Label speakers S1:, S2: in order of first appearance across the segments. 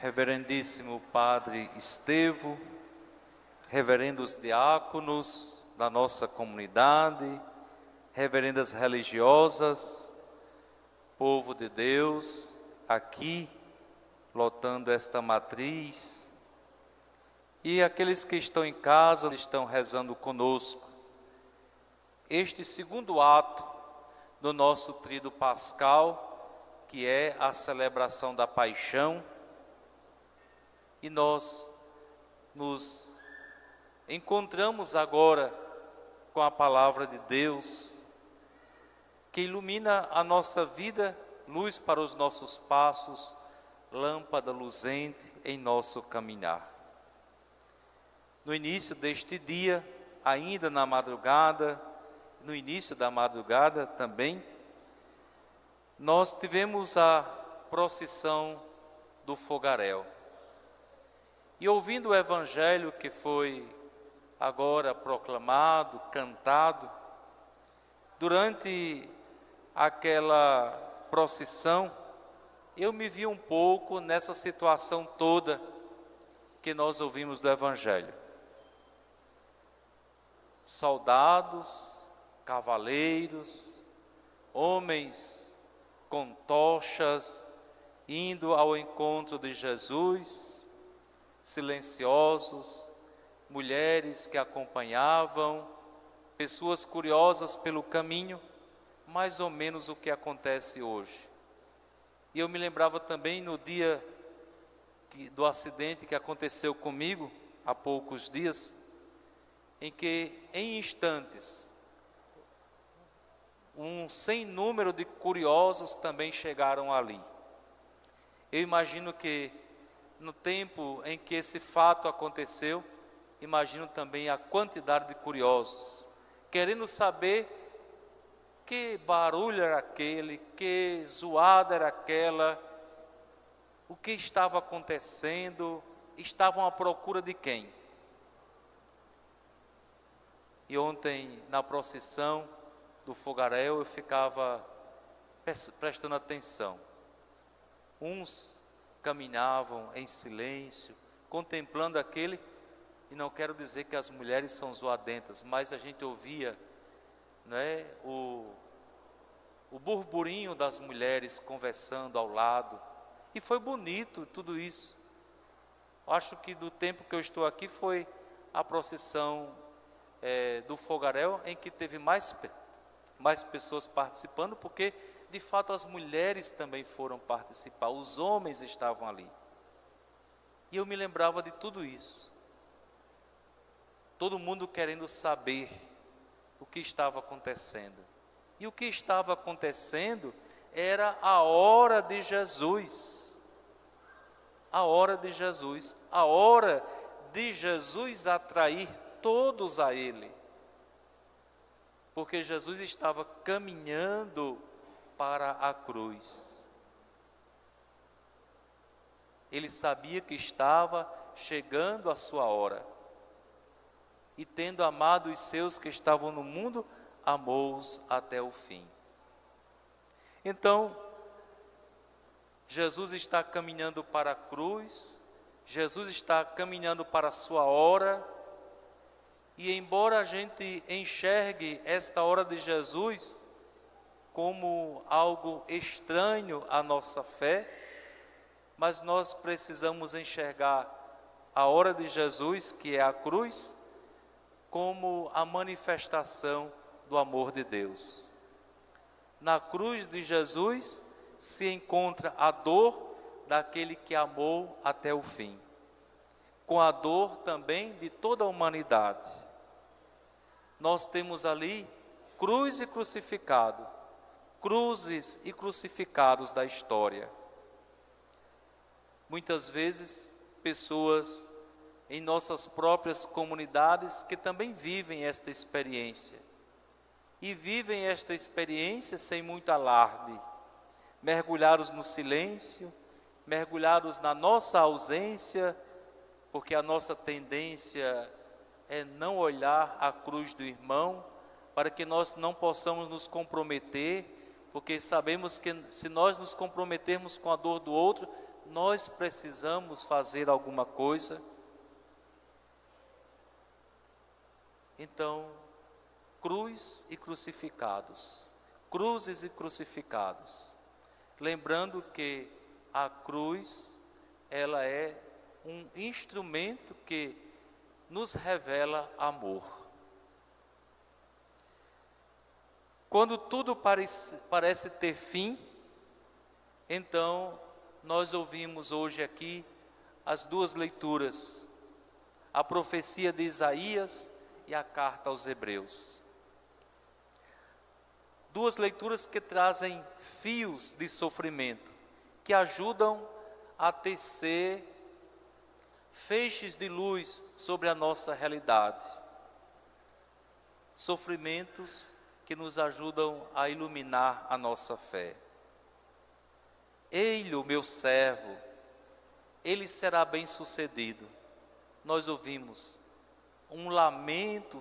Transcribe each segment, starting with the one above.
S1: Reverendíssimo Padre Estevo, reverendos diáconos da nossa comunidade, reverendas religiosas, povo de Deus, aqui lotando esta matriz, e aqueles que estão em casa, estão rezando conosco. Este segundo ato do nosso tríduo pascal, que é a celebração da paixão, e nós nos encontramos agora com a palavra de Deus, que ilumina a nossa vida, luz para os nossos passos, lâmpada luzente em nosso caminhar. No início deste dia, ainda na madrugada, no início da madrugada também, nós tivemos a procissão do fogaréu. E ouvindo o evangelho que foi agora proclamado, cantado, durante aquela procissão, eu me vi um pouco nessa situação toda que nós ouvimos do evangelho. Soldados, cavaleiros, homens com tochas, indo ao encontro de Jesus, silenciosos, mulheres que acompanhavam, pessoas curiosas pelo caminho, mais ou menos o que acontece hoje. E eu me lembrava também no dia do acidente que aconteceu comigo, há poucos dias, em que em instantes, um sem número de curiosos também chegaram ali. Eu imagino que no tempo em que esse fato aconteceu, imagino também a quantidade de curiosos, querendo saber que barulho era aquele, que zoada era aquela, o que estava acontecendo, estavam à procura de quem? E ontem, na procissão do fogaréu, eu ficava prestando atenção. Uns caminhavam em silêncio, contemplando aquele, e não quero dizer que as mulheres são zoadentas, mas a gente ouvia, né, o burburinho das mulheres conversando ao lado, e foi bonito tudo isso. Acho que do tempo que eu estou aqui foi a procissão do fogaréu em que teve mais pessoas participando, porque de fato as mulheres também foram participar, os homens estavam ali. E eu me lembrava de tudo isso. Todo mundo querendo saber o que estava acontecendo. E o que estava acontecendo era a hora de Jesus. A hora de Jesus. A hora de Jesus atrair todos a Ele. Porque Jesus estava caminhando para a cruz. Ele sabia que estava chegando a sua hora. E tendo amado os seus que estavam no mundo, amou-os até o fim. Então, Jesus está caminhando para a cruz, Jesus está caminhando para a sua hora, e embora a gente enxergue esta hora de Jesus como algo estranho à nossa fé, mas nós precisamos enxergar a hora de Jesus, que é a cruz, como a manifestação do amor de Deus. Na cruz de Jesus se encontra a dor daquele que amou até o fim, com a dor também de toda a humanidade. Nós temos ali cruz e crucificado, cruzes e crucificados da história. Muitas vezes, pessoas em nossas próprias comunidades que também vivem esta experiência. E vivem esta experiência sem muito alarde, mergulhados no silêncio, mergulhados na nossa ausência, porque a nossa tendência é não olhar a cruz do irmão, para que nós não possamos nos comprometer, porque sabemos que se nós nos comprometermos com a dor do outro, nós precisamos fazer alguma coisa? Então, cruz e crucificados, cruzes e crucificados. Lembrando que a cruz, ela é um instrumento que nos revela amor. Quando tudo parece ter fim, então nós ouvimos hoje aqui as duas leituras, a profecia de Isaías e a carta aos Hebreus. Duas leituras que trazem fios de sofrimento, que ajudam a tecer feixes de luz sobre a nossa realidade. Sofrimentos que nos ajudam a iluminar a nossa fé. Ei-lhe o meu servo, ele será bem-sucedido. Nós ouvimos um lamento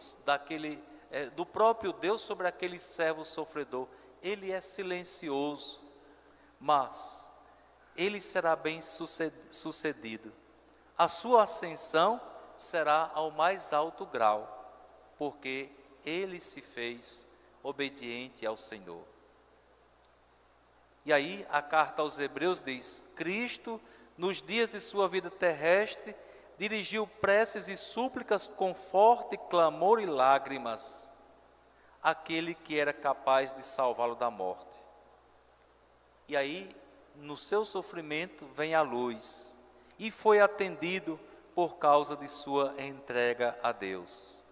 S1: do próprio Deus sobre aquele servo sofredor. Ele é silencioso, mas ele será bem-sucedido. A sua ascensão será ao mais alto grau, porque ele se fez obediente ao Senhor. E aí a carta aos Hebreus diz: Cristo, nos dias de sua vida terrestre, dirigiu preces e súplicas com forte clamor e lágrimas àquele que era capaz de salvá-lo da morte. E aí, no seu sofrimento, vem a luz, e foi atendido por causa de sua entrega a Deus.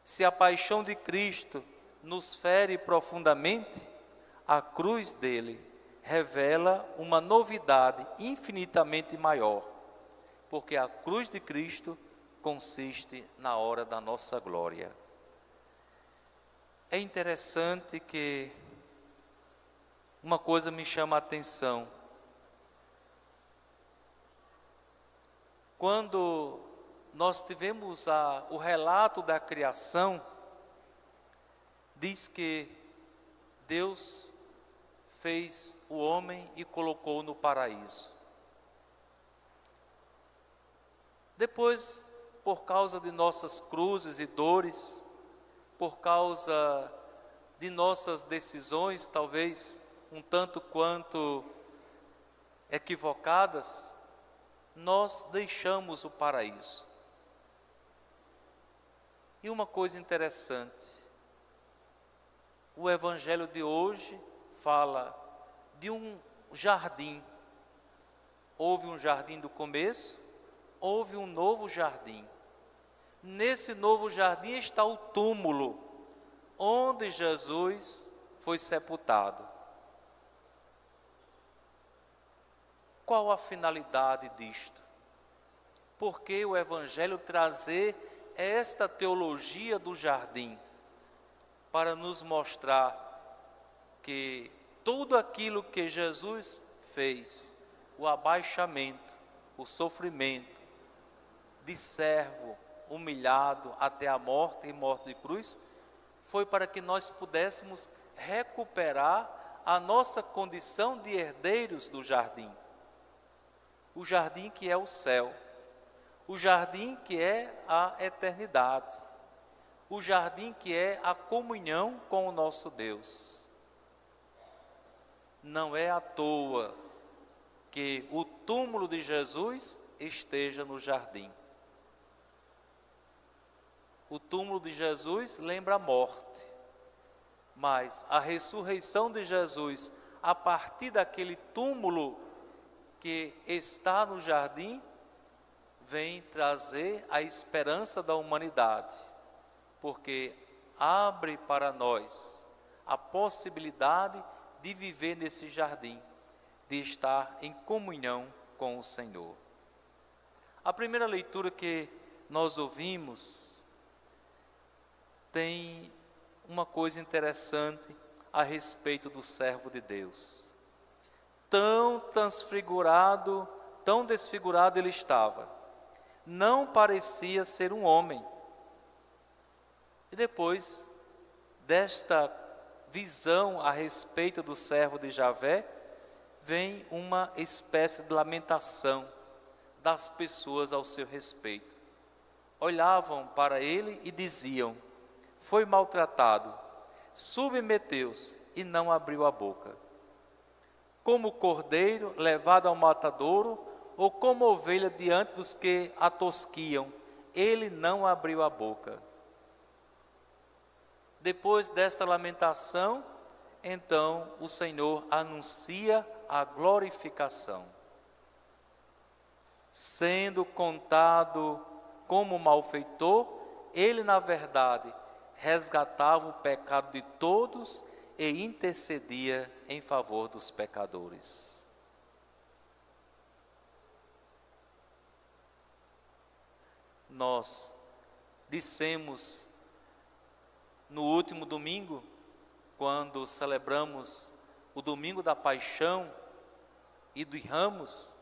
S1: Se a paixão de Cristo nos fere profundamente, a cruz dele revela uma novidade infinitamente maior, porque a cruz de Cristo consiste na hora da nossa glória. É interessante que uma coisa me chama a atenção. Quando nós tivemos o relato da criação, diz que Deus fez o homem e colocou no paraíso. Depois, por causa de nossas cruzes e dores, por causa de nossas decisões, talvez um tanto quanto equivocadas, nós deixamos o paraíso. E uma coisa interessante, o evangelho de hoje fala de um jardim. Houve um jardim do começo, houve um novo jardim. Nesse novo jardim está o túmulo, onde Jesus foi sepultado. Qual a finalidade disto? Por que o Evangelho trazer esta teologia do jardim? Para nos mostrar que tudo aquilo que Jesus fez, o abaixamento, o sofrimento, de servo humilhado até a morte e morte de cruz, foi para que nós pudéssemos recuperar a nossa condição de herdeiros do jardim. O jardim que é o céu, o jardim que é a eternidade, o jardim que é a comunhão com o nosso Deus. Não é à toa que o túmulo de Jesus esteja no jardim. O túmulo de Jesus lembra a morte, mas a ressurreição de Jesus, a partir daquele túmulo que está no jardim, vem trazer a esperança da humanidade, porque abre para nós a possibilidade de viver nesse jardim, de estar em comunhão com o Senhor. A primeira leitura que nós ouvimos tem uma coisa interessante a respeito do servo de Deus. Tão desfigurado ele estava, não parecia ser um homem. E depois desta visão a respeito do servo de Javé, vem uma espécie de lamentação das pessoas ao seu respeito. Olhavam para ele e diziam: foi maltratado, submeteu-se e não abriu a boca. Como cordeiro levado ao matadouro, ou como ovelha diante dos que a tosquiam, ele não abriu a boca. Depois desta lamentação, então o Senhor anuncia a glorificação. Sendo contado como malfeitor, ele na verdade resgatava o pecado de todos e intercedia em favor dos pecadores. Nós dissemos no último domingo, quando celebramos o domingo da Paixão e dos Ramos,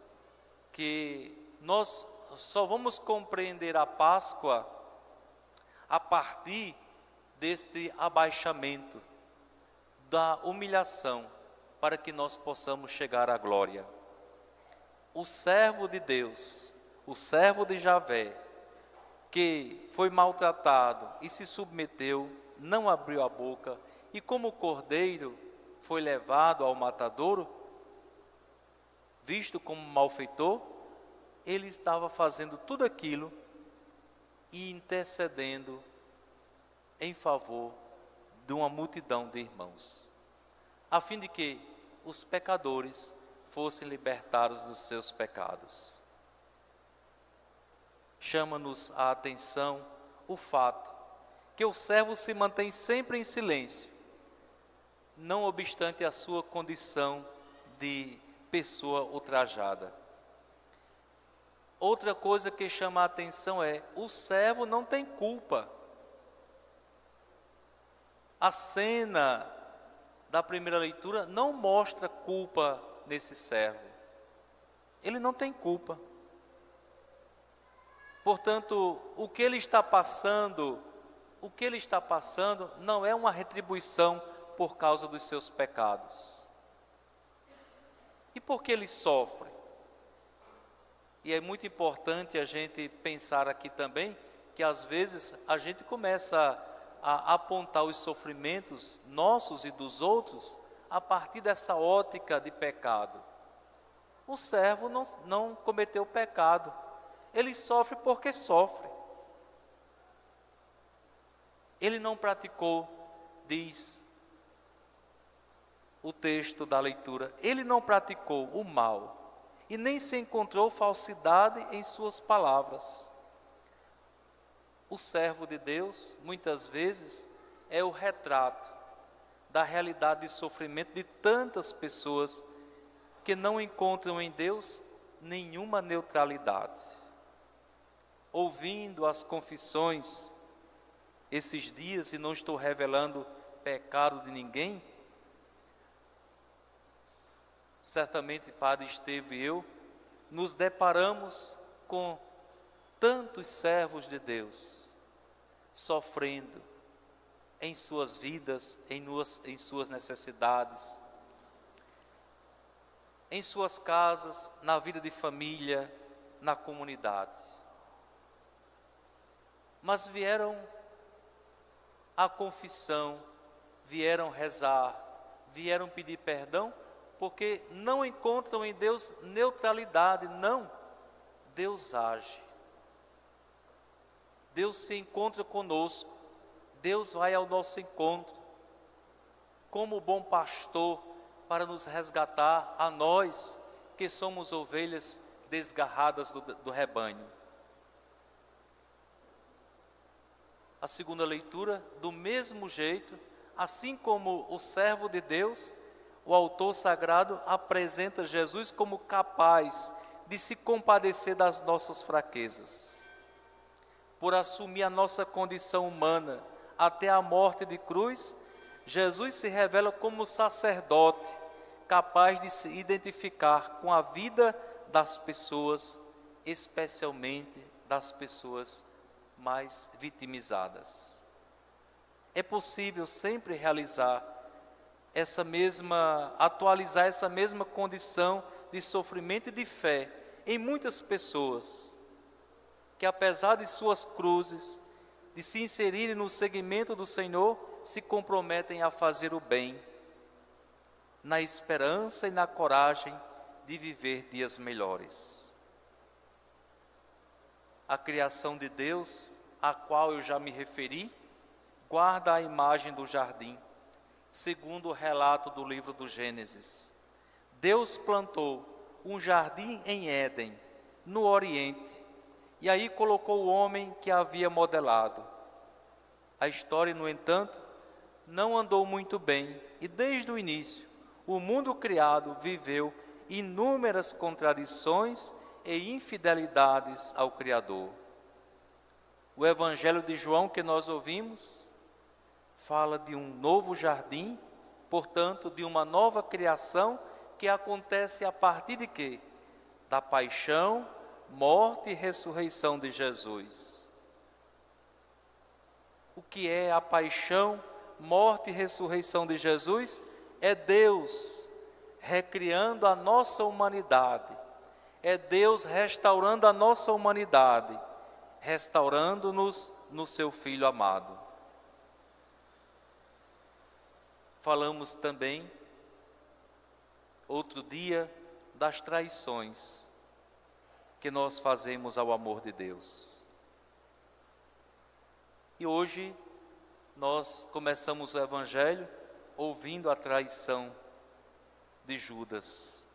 S1: que nós só vamos compreender a Páscoa a partir deste abaixamento, da humilhação, para que nós possamos chegar à glória. O servo de Deus, o servo de Javé, que foi maltratado e se submeteu, não abriu a boca, e como cordeiro foi levado ao matadouro, visto como malfeitor, ele estava fazendo tudo aquilo e intercedendo em favor de uma multidão de irmãos, a fim de que os pecadores fossem libertados dos seus pecados. Chama-nos a atenção o fato que o servo se mantém sempre em silêncio, não obstante a sua condição de pessoa ultrajada. Outra coisa que chama a atenção é: o servo não tem culpa. A cena da primeira leitura não mostra culpa nesse servo. Ele não tem culpa. Portanto, o que ele está passando não é uma retribuição por causa dos seus pecados. E por que ele sofre? E é muito importante a gente pensar aqui também que às vezes a gente começa a apontar os sofrimentos nossos e dos outros a partir dessa ótica de pecado. O servo não cometeu pecado, ele sofre porque sofre. Ele não praticou, diz o texto da leitura, ele não praticou o mal e nem se encontrou falsidade em suas palavras. O servo de Deus, muitas vezes, é o retrato da realidade de sofrimento de tantas pessoas que não encontram em Deus nenhuma neutralidade. Ouvindo as confissões esses dias, e não estou revelando pecado de ninguém, certamente Padre Estevão e eu nos deparamos com tantos servos de Deus sofrendo em suas vidas, em suas necessidades, em suas casas, na vida de família, na comunidade. Mas vieram à confissão, vieram rezar, vieram pedir perdão, porque não encontram em Deus neutralidade. Não, Deus age, Deus se encontra conosco, Deus vai ao nosso encontro, como bom pastor, para nos resgatar a nós, que somos ovelhas desgarradas do rebanho. A segunda leitura, do mesmo jeito, assim como o servo de Deus, o autor sagrado apresenta Jesus como capaz de se compadecer das nossas fraquezas. Por assumir a nossa condição humana até a morte de cruz, Jesus se revela como sacerdote, capaz de se identificar com a vida das pessoas, especialmente das pessoas mais vitimizadas. É possível sempre realizar atualizar essa mesma condição de sofrimento e de fé em muitas pessoas, que apesar de suas cruzes, de se inserirem no segmento do Senhor, se comprometem a fazer o bem, na esperança e na coragem de viver dias melhores. A criação de Deus, a qual eu já me referi, guarda a imagem do jardim, segundo o relato do livro do Gênesis. Deus plantou um jardim em Éden, no Oriente, e aí colocou o homem que havia modelado. A história, no entanto, não andou muito bem, e desde o início, o mundo criado viveu inúmeras contradições e infidelidades ao Criador. O Evangelho de João que nós ouvimos fala de um novo jardim, portanto, de uma nova criação que acontece a partir de quê? Da paixão, morte e ressurreição de Jesus. O que é a paixão, morte e ressurreição de Jesus? É Deus recriando a nossa humanidade, é Deus restaurando a nossa humanidade, restaurando-nos no seu Filho amado. Falamos também, outro dia, das traições que nós fazemos ao amor de Deus. E hoje nós começamos o Evangelho ouvindo a traição de Judas.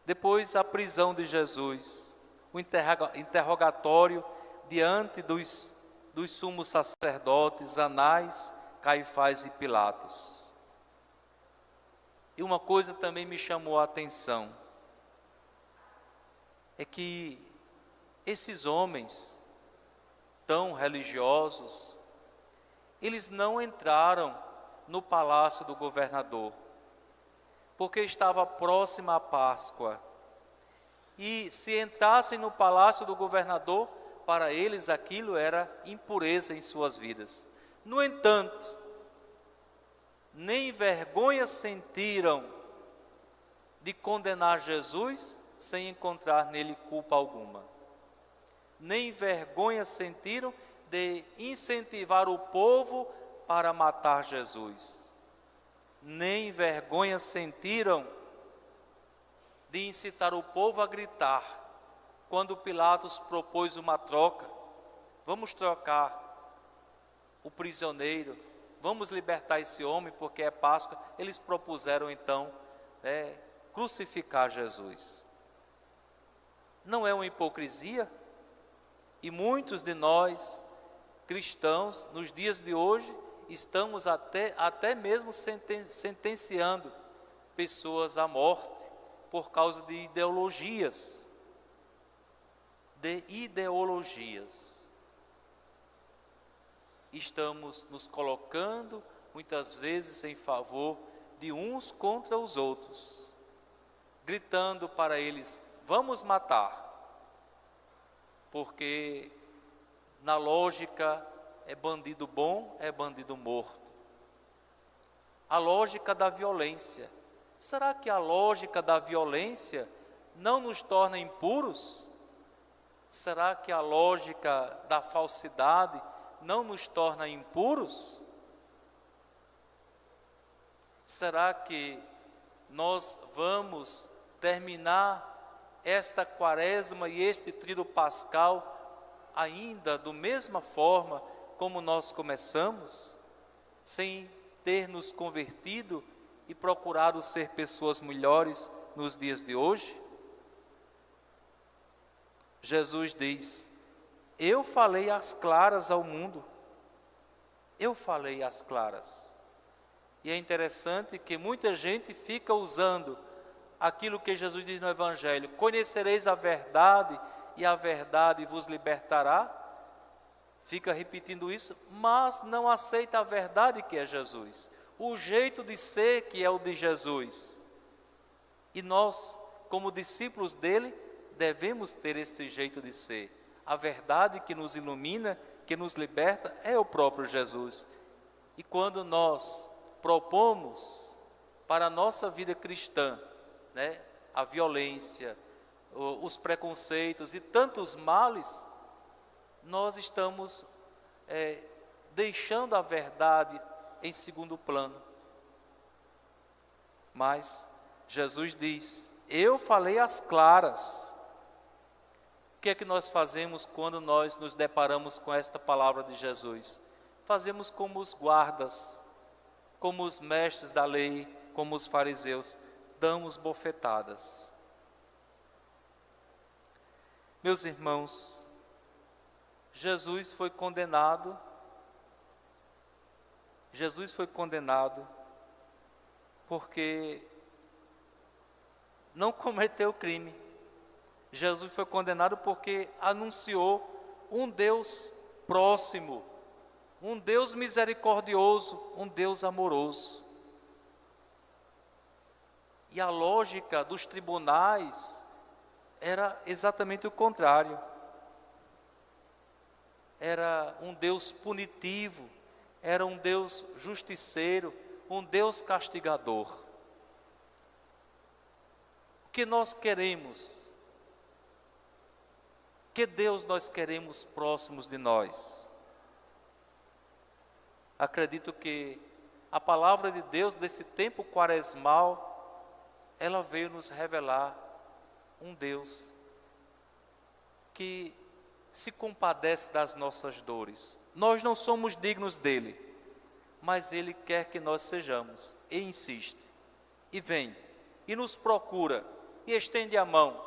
S1: Depois a prisão de Jesus, o interrogatório diante dos sumos sacerdotes, Anás, Caifás e Pilatos. E uma coisa também me chamou a atenção, é que esses homens tão religiosos, eles não entraram no palácio do governador, porque estava próxima a Páscoa. E se entrassem no palácio do governador, para eles aquilo era impureza em suas vidas. No entanto, nem vergonha sentiram de condenar Jesus sem encontrar nele culpa alguma. Nem vergonha sentiram de incentivar o povo para matar Jesus. Nem vergonha sentiram de incitar o povo a gritar, quando Pilatos propôs uma troca: vamos trocar o prisioneiro, vamos libertar esse homem porque é Páscoa. Eles propuseram então crucificar Jesus. Não é uma hipocrisia? E muitos de nós, cristãos, nos dias de hoje, estamos até mesmo sentenciando pessoas à morte por causa de ideologias. Estamos nos colocando muitas vezes em favor de uns contra os outros, gritando para eles: vamos matar, porque na lógica é bandido bom, é bandido morto. A lógica da violência. Será que a lógica da violência não nos torna impuros? Será que a lógica da falsidade não nos torna impuros? Será que nós vamos terminar esta quaresma e este tríduo pascal ainda da mesma forma como nós começamos, sem ter nos convertido e procurado ser pessoas melhores nos dias de hoje? Jesus diz: eu falei às claras ao mundo, eu falei às claras. E é interessante que muita gente fica usando aquilo que Jesus diz no Evangelho: conhecereis a verdade e a verdade vos libertará. Fica repetindo isso, mas não aceita a verdade que é Jesus, o jeito de ser que é o de Jesus. E nós, como discípulos dele, devemos ter esse jeito de ser. A verdade que nos ilumina, que nos liberta, é o próprio Jesus. E quando nós propomos para a nossa vida cristã, né, a violência, os preconceitos e tantos males, nós estamos deixando a verdade em segundo plano. Mas Jesus diz: eu falei às claras. O que é que nós fazemos quando nós nos deparamos com esta palavra de Jesus? Fazemos como os guardas, como os mestres da lei, como os fariseus, damos bofetadas. Meus irmãos, Jesus foi condenado porque não cometeu crime. Jesus foi condenado porque anunciou um Deus próximo, um Deus misericordioso, um Deus amoroso. E a lógica dos tribunais era exatamente o contrário. Era um Deus punitivo, era um Deus justiceiro, um Deus castigador. O que nós queremos? Que Deus nós queremos próximos de nós? Acredito que a palavra de Deus desse tempo quaresmal, ela veio nos revelar um Deus que se compadece das nossas dores. Nós não somos dignos dele, mas ele quer que nós sejamos, e insiste, e vem, e nos procura, e estende a mão,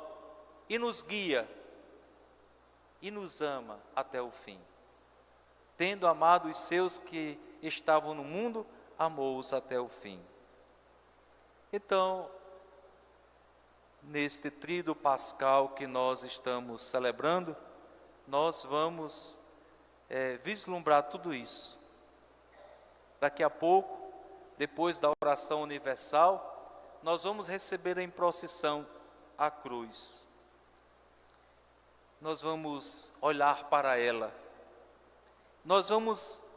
S1: e nos guia, e nos ama até o fim. Tendo amado os seus que estavam no mundo, amou-os até o fim. Então, neste tríduo pascal que nós estamos celebrando, nós vamos vislumbrar tudo isso. Daqui a pouco, depois da oração universal, nós vamos receber em procissão a cruz. Nós vamos olhar para ela, nós vamos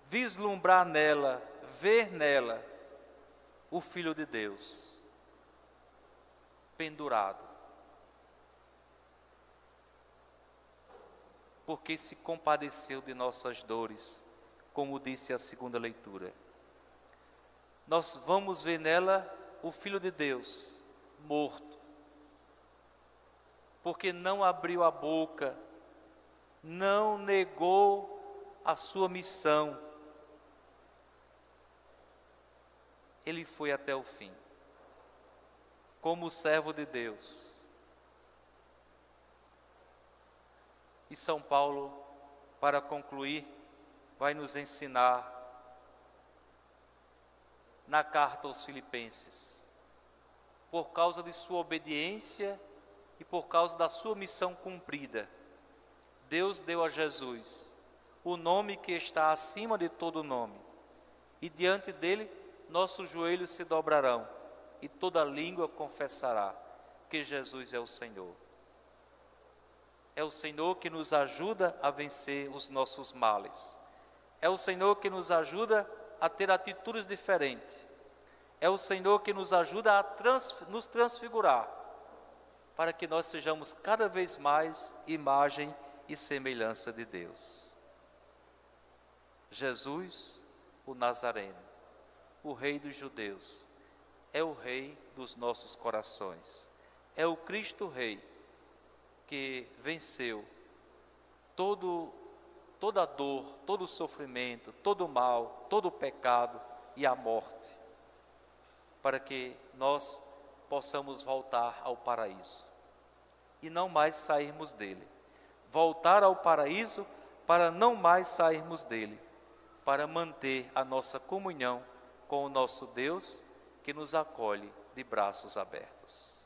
S1: vislumbrar nela, ver nela o Filho de Deus pendurado, porque se compadeceu de nossas dores, como disse a segunda leitura. Nós vamos ver nela o Filho de Deus morto, porque não abriu a boca, não negou a sua missão. Ele foi até o fim, como servo de Deus. E São Paulo, para concluir, vai nos ensinar na carta aos Filipenses, por causa de sua obediência e por causa da sua missão cumprida, Deus deu a Jesus o nome que está acima de todo nome, e diante dele nossos joelhos se dobrarão e toda língua confessará que Jesus é o Senhor. É o Senhor que nos ajuda a vencer os nossos males. É o Senhor que nos ajuda a ter atitudes diferentes. É o Senhor que nos ajuda a nos transfigurar, para que nós sejamos cada vez mais imagem e semelhança de Deus. Jesus, o Nazareno, o Rei dos Judeus, é o Rei dos nossos corações. É o Cristo Rei que venceu toda a dor, todo o sofrimento, todo o mal, todo o pecado e a morte, para que nós possamos voltar ao paraíso e não mais sairmos dele. Voltar ao paraíso para não mais sairmos dele, para manter a nossa comunhão com o nosso Deus que nos acolhe de braços abertos.